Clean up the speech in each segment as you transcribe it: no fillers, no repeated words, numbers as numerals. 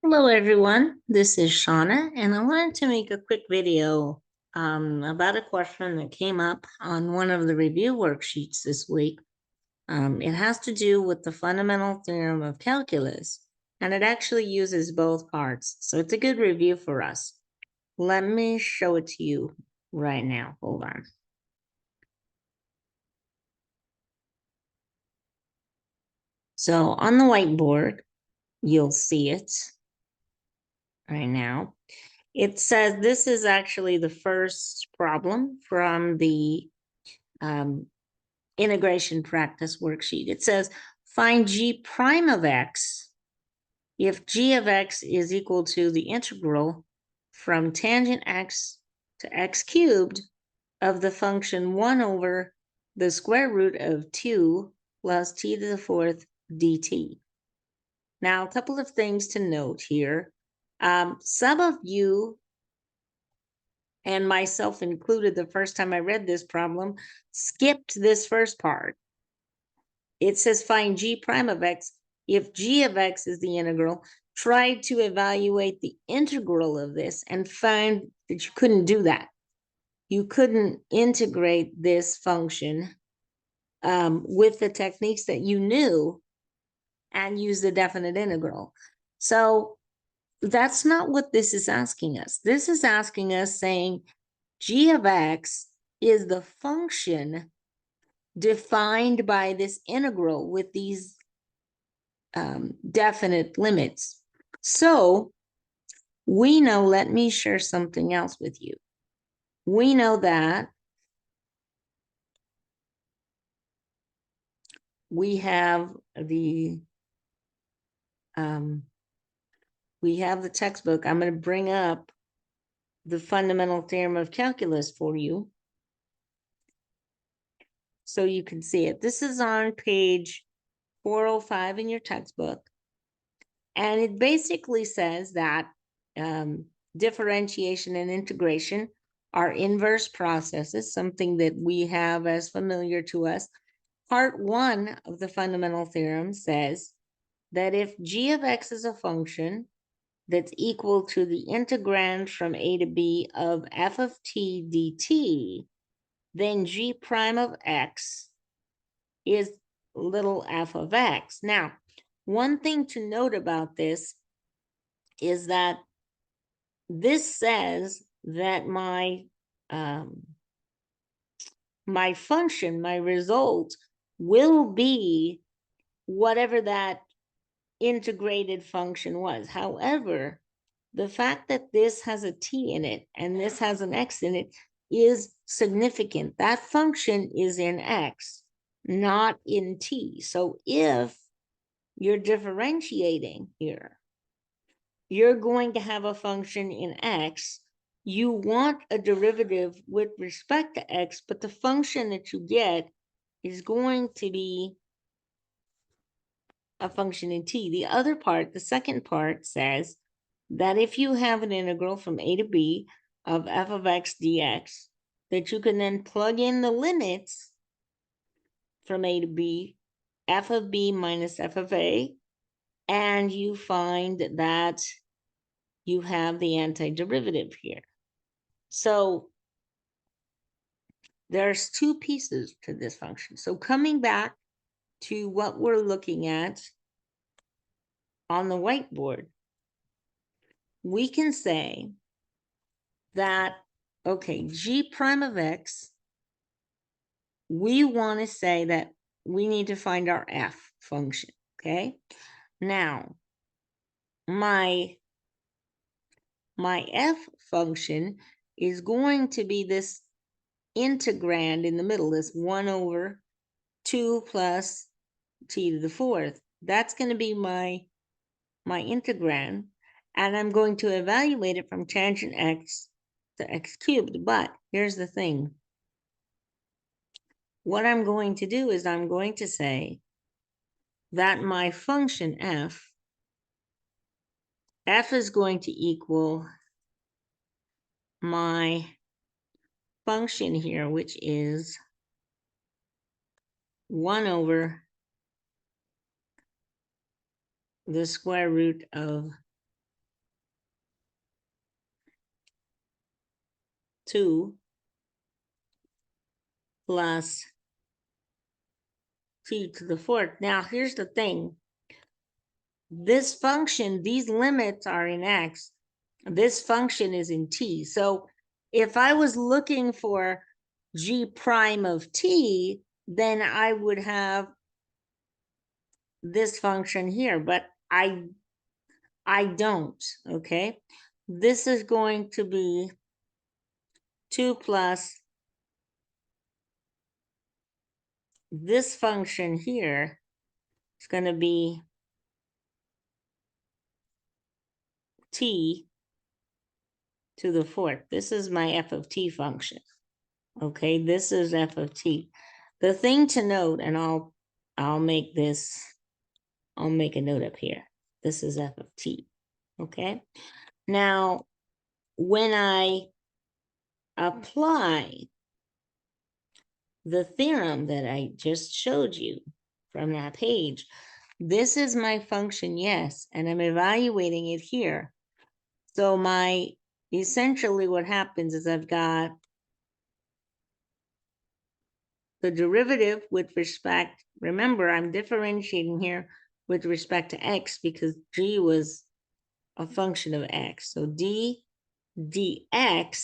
Hello everyone, this is Shauna and I wanted to make a quick video about a question that came up on one of the review worksheets this week. It has to do with the fundamental theorem of calculus, and it actually uses both parts, so it's a good review for us. Let me show it to you right now. Hold on. So on the whiteboard, you'll see it right now. It says this is actually the first problem from the integration practice worksheet. It says find g prime of x if g of x is equal to the integral from tangent x to x cubed of the function 1 over the square root of 2 plus t to the fourth dt. Now, a couple of things to note here. Some of you, and myself included the first time I read this problem, skipped this first part. It says find g prime of x if g of x is the integral. Try to evaluate the integral of this and find that you couldn't do that. You couldn't integrate this function with the techniques that you knew and use the definite integral. So that's not what this is asking us. This is asking us saying g of x is the function defined by this integral with these definite limits. So we know, let me share something else with you. We know that we have the textbook. I'm going to bring up the fundamental theorem of calculus for you so you can see it. This is on page 405 in your textbook. And it basically says that differentiation and integration are inverse processes, something that we have as familiar to us. Part 1 of the fundamental theorem says that if g of x is a function that's equal to the integrand from a to b of f of t dt, then g prime of x is little f of x. Now, one thing to note about this is that this says that my function, my result, will be whatever that integrated function was. However, the fact that this has a t in it and this has an x in it is significant. That function is in x, not in t. So if you're differentiating here, you're going to have a function in x. You want a derivative with respect to x, but the function that you get is going to be a function in t. The other part, the second part, says that if you have an integral from a to b of f of x dx, that you can then plug in the limits from a to b, f of b minus f of a, and you find that you have the antiderivative here. So there's two pieces to this function. So coming back to what we're looking at on the whiteboard, we can say that, okay, g prime of x, we want to say that we need to find our f function, okay? Now, my f function is going to be this integrand in the middle, this 1 over 2 plus t to the fourth. That's going to be my integrand, and I'm going to evaluate it from tangent x to x cubed. But here's the thing. What I'm going to do is I'm going to say that my function f is going to equal my function here, which is 1 over the square root of 2 plus t to the fourth. Now, here's the thing. This function, these limits are in x. This function is in t. So if I was looking for g prime of t, then I would have this function here, but I don't, okay? This is going to be 2 plus this function here is going to be t to the fourth. This is my f of t function. Okay, this is f of t. The thing to note, and I'll make a note up here. This is f of t. Okay. Now, when I apply the theorem that I just showed you from that page, this is my function, yes, and I'm evaluating it here. So essentially what happens is I've got the derivative with respect, remember I'm differentiating here with respect to x because g was a function of x. So d dx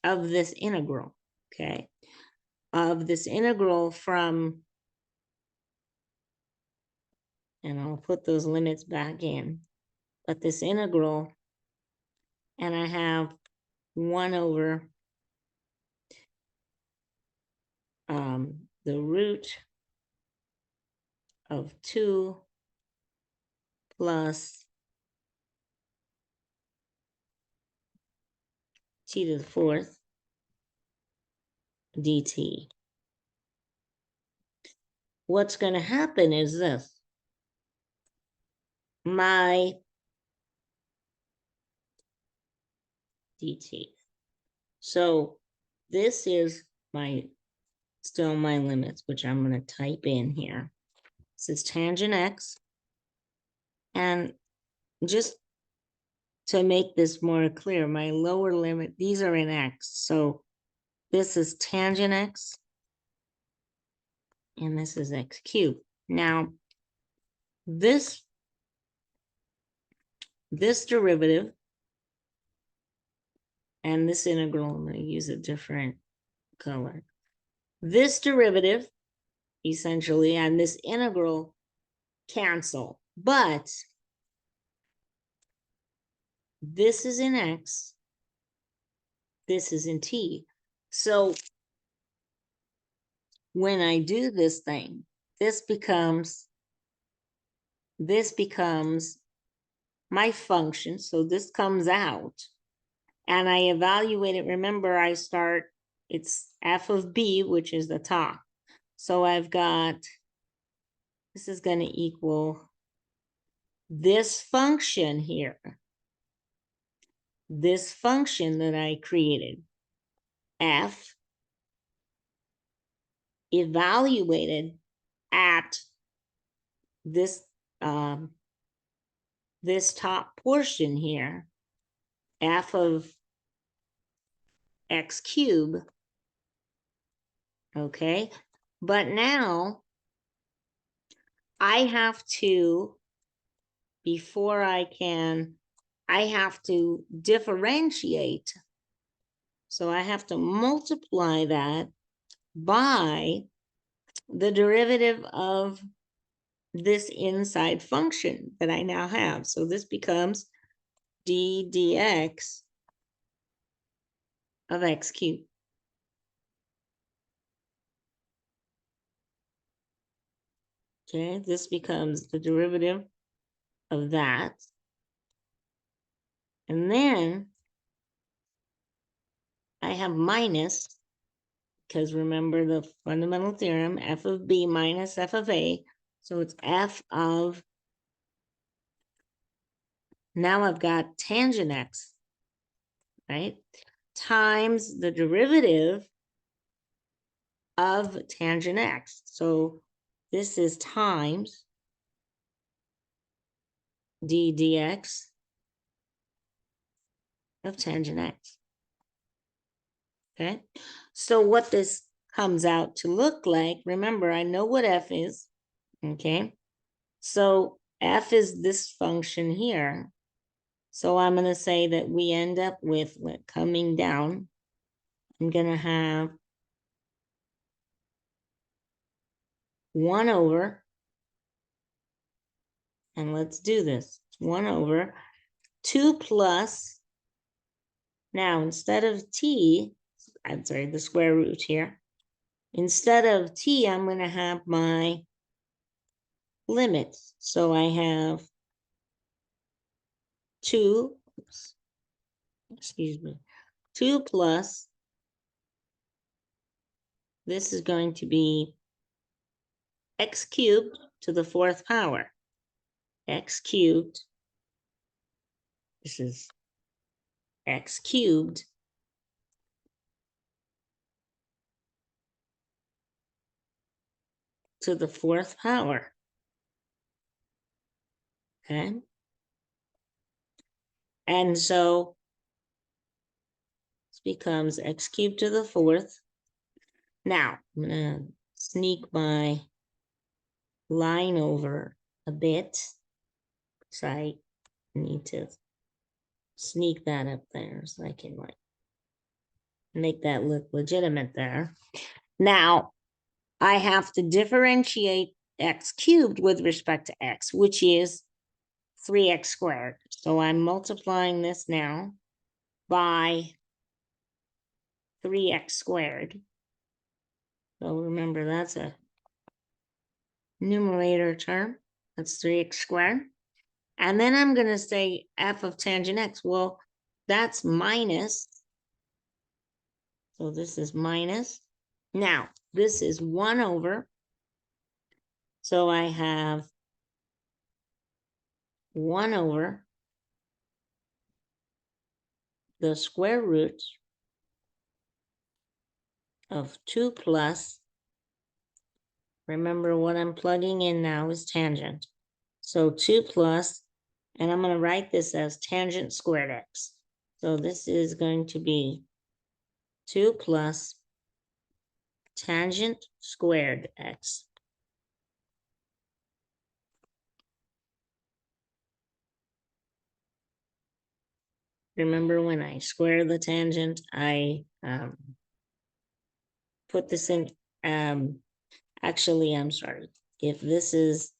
of this integral, okay? Of this integral from, and I'll put those limits back in, but this integral, and I have 1 over the root of 2 plus t to the fourth dt. What's going to happen is this. My dt. So this is still my limits, which I'm going to type in here. This is tangent x. And just to make this more clear, my lower limit, these are in x. So this is tangent x. And this is x cubed. Now, this derivative and this integral, I'm going to use a different color. This derivative, essentially, and this integral cancel. But this is in x. This is in t. So when I do this thing, this becomes my function. So this comes out and I evaluate it. Remember, it's f of b, which is the top. So I've got, this is going to equal this function here. This function that I created, f, evaluated at this this top portion here, f of x cubed, okay? But now I have to, I have to differentiate. So I have to multiply that by the derivative of this inside function that I now have. So this becomes d dx of x cubed. Okay, this becomes the derivative of that. And then I have minus, because remember the fundamental theorem, f of b minus f of a. So it's f of, now I've got tangent x, right? Times the derivative of tangent x. So this is times d dx of tangent x. Okay, so what this comes out to look like, remember, I know what f is, okay? So f is this function here. So I'm going to say that we end up with, coming down, I'm going to have 1 over, and let's do this, 1 over 2 plus, now instead of t, I'm sorry, the square root here, instead of t, I'm going to have my limit. So I have 2, excuse me, 2 plus, this is going to be x cubed to the 4th power. X cubed, this is x cubed to the 4th power. Okay. And so this becomes x cubed to the 4th. Now, I'm going to sneak my line over a bit. So I need to sneak that up there so I can like make that look legitimate there. Now, I have to differentiate x cubed with respect to x, which is 3x squared. So I'm multiplying this now by 3x squared. So remember, that's a numerator term. That's 3x squared. And then I'm going to say f of tangent x. Well, that's minus. So this is minus. Now, this is 1 over. So I have 1 over the square root of 2 plus, remember what I'm plugging in now is tangent. So 2 plus, and I'm going to write this as tangent squared x. So this is going to be 2 plus tangent squared x. Remember when I square the tangent, I put this in, actually, I'm sorry. If this is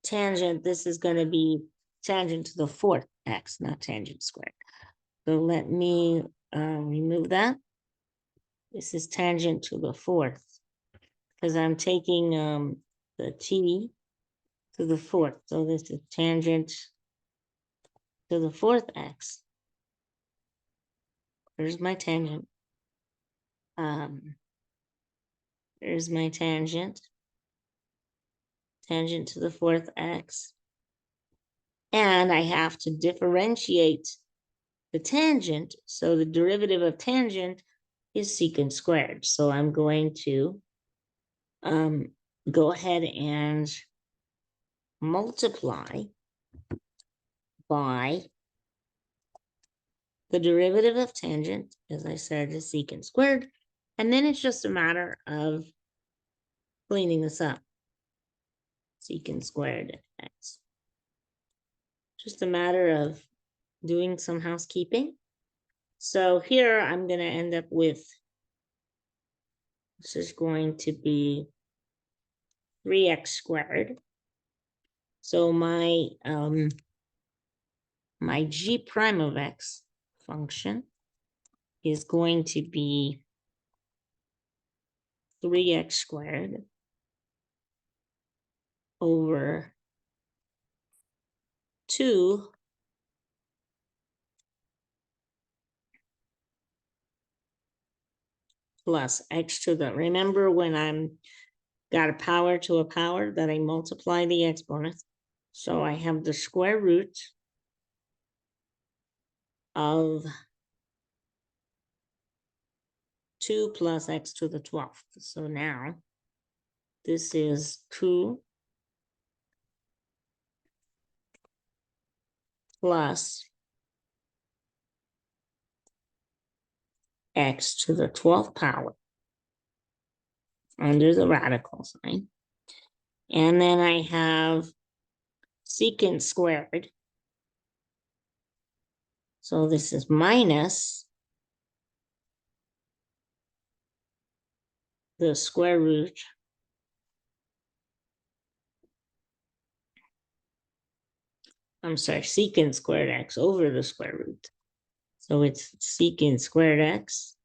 tangent, this is going to be tangent to the 4th x, not tangent squared. So let me remove that. This is tangent to the 4th because I'm taking the t to the 4th. So this is tangent to the 4th x. There's my tangent. There's my tangent. Tangent to the 4th x. And I have to differentiate the tangent. So the derivative of tangent is secant squared. So I'm going to go ahead and multiply by the derivative of tangent, as I said, is secant squared. And then it's just a matter of cleaning this up. Secant squared x. Just a matter of doing some housekeeping. So here I'm going to end up with, this is going to be 3x squared. So my my g prime of x function is going to be 3x squared over 2 plus x to the, remember when I'm got a power to a power that I multiply the exponent. So I have the square root of 2 plus x to the 12th. So now this is 2 plus x to the 12th power under the radical sign. And then I have secant squared. So this is minus the square root secant squared x over the square root. So it's secant squared x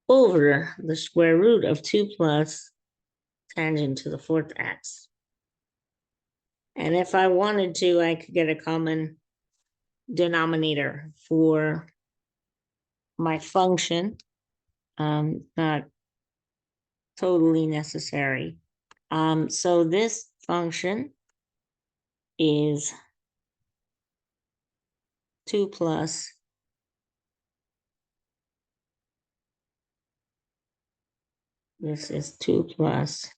over the square root of 2 plus tangent to the 4th x. And if I wanted to, I could get a common denominator for my function. Not totally necessary. So this function is 2 plus this is 2 plus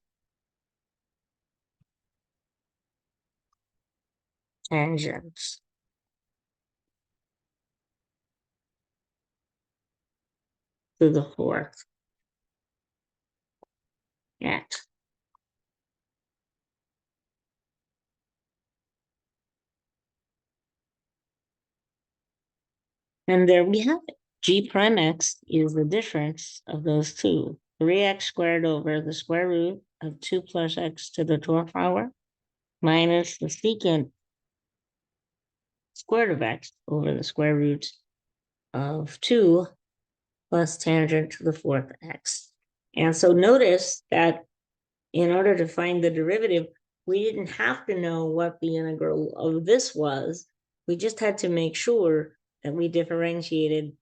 tangents to the 4th x. And there we have it. G prime x is the difference of those two. 3x squared over the square root of 2 plus x to the 12th power minus the secant squared of x over the square root of 2 plus tangent to the 4th x. And so notice that in order to find the derivative, we didn't have to know what the integral of this was. We just had to make sure that we differentiated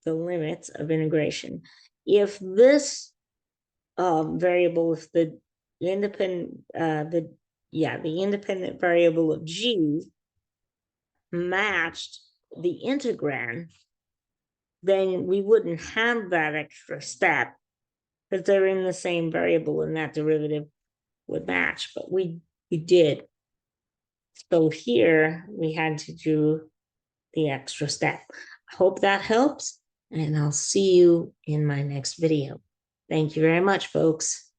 the limits of integration. If this variable, if the independent, the independent variable of g matched the integrand, then we wouldn't have that extra step because they're in the same variable and that derivative would match, but we did. So here we had to do the extra step. I hope that helps, and I'll see you in my next video. Thank you very much, folks.